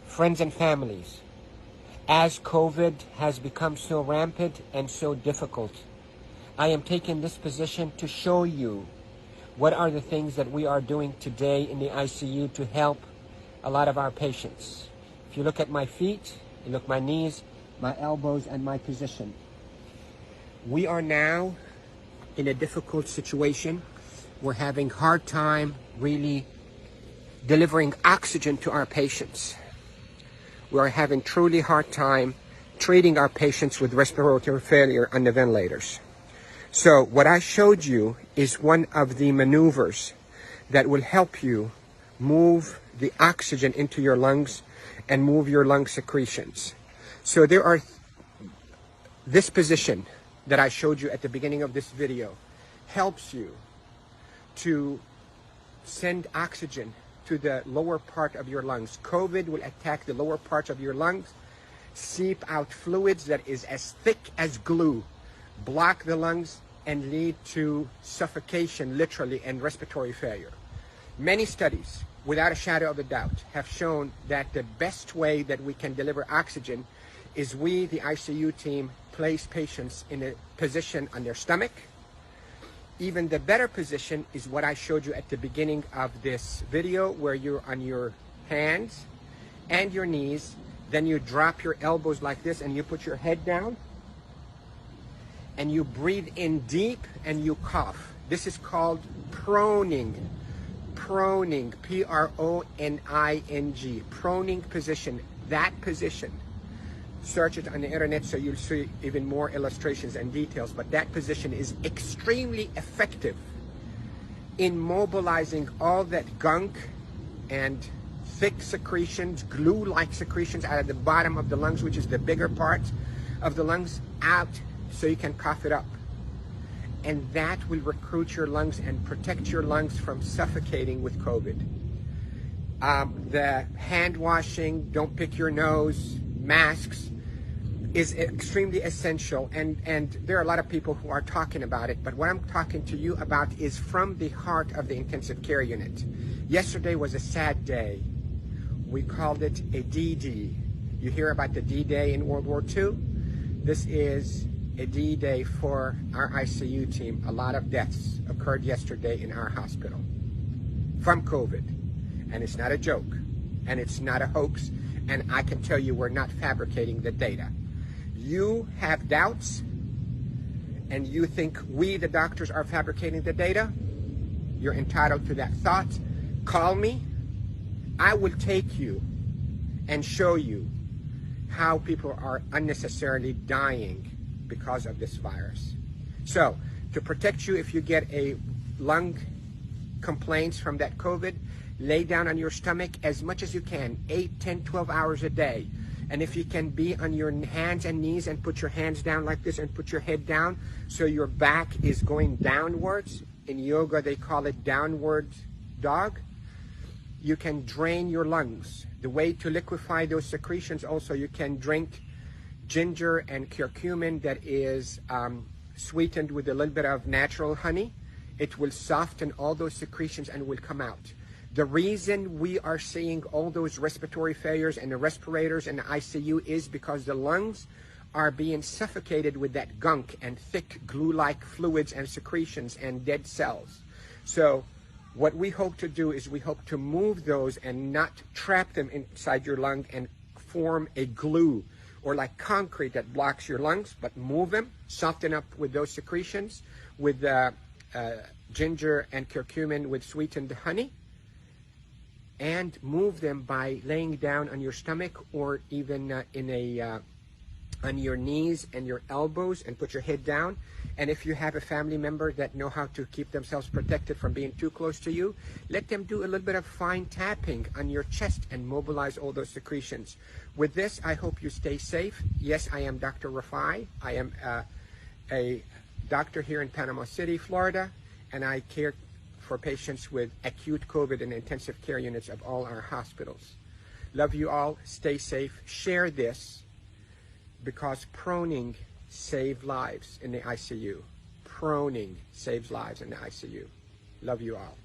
Friends and families, as COVID has become so rampant and so difficult, I am taking this position to show you what are the things that we are doing today in the ICU to help a lot of our patients. If you look at my feet, you look at my knees, my elbows, and my position. We are now in a difficult situation. We're having hard time really delivering oxygen to our patients. We are having truly hard time treating our patients with respiratory failure on the ventilators. So what I showed you is one of the maneuvers that will help you move the oxygen into your lungs and move your lung secretions. So there are this position that I showed you at the beginning of this video helps you to send oxygen to the lower part of your lungs. COVID will attack the lower parts of your lungs, seep out fluids that is as thick as glue, block the lungs, and lead to suffocation, literally, and respiratory failure. Many studies, without a shadow of a doubt, have shown that the best way that we can deliver oxygen is we, the ICU team, place patients in a position on their stomach. Even the better position is what I showed you at the beginning of this video, where you're on your hands and your knees, then you drop your elbows like this and you put your head down and you breathe in deep and you cough. This is called proning. Proning, P-R-O-N-I-N-G, proning position. That position, search it on the internet so you'll see even more illustrations and details, but that position is extremely effective in mobilizing all that gunk and thick secretions, glue-like secretions out of the bottom of the lungs, which is the bigger part of the lungs, out so you can cough it up. And that will recruit your lungs and protect your lungs from suffocating with COVID. The hand washing, don't pick your nose, masks, is extremely essential, and there are a lot of people who are talking about it, but what I'm talking to you about is from the heart of the intensive care unit. Yesterday was a sad day. We called it a D-Day. You hear about the D-Day in World War II? This is a D-Day for our ICU team. A lot of deaths occurred yesterday in our hospital from COVID, and it's not a joke, and it's not a hoax, and I can tell you we're not fabricating the data. You have doubts and you think we, the doctors, are fabricating the data, you're entitled to that thought. Call me. I will take you and show you how people are unnecessarily dying because of this virus. So, to protect you if you get a lung complaints from that COVID, lay down on your stomach as much as you can, 8, 10, 12 hours a day. And if you can be on your hands and knees and put your hands down like this and put your head down so your back is going downwards. In yoga, they call it downward dog. You can drain your lungs. The way to liquefy those secretions also, you can drink ginger and curcumin that is sweetened with a little bit of natural honey. It will soften all those secretions and will come out. The reason we are seeing all those respiratory failures and the respirators and the ICU is because the lungs are being suffocated with that gunk and thick glue-like fluids and secretions and dead cells. So what we hope to do is we hope to move those and not trap them inside your lung and form a glue or like concrete that blocks your lungs, but move them, soften up with those secretions with ginger and curcumin with sweetened honey, and move them by laying down on your stomach or even on your knees and your elbows and put your head down. And if you have a family member that know how to keep themselves protected from being too close to you, let them do a little bit of fine tapping on your chest and mobilize all those secretions. With this, I hope you stay safe. Yes, I am Dr. Rafai. I am a doctor here in Panama City, Florida, and I care for patients with acute COVID in intensive care units of all our hospitals. Love you all. Stay safe. Share this because proning saves lives in the ICU. proning saves lives in the ICU. Love you all.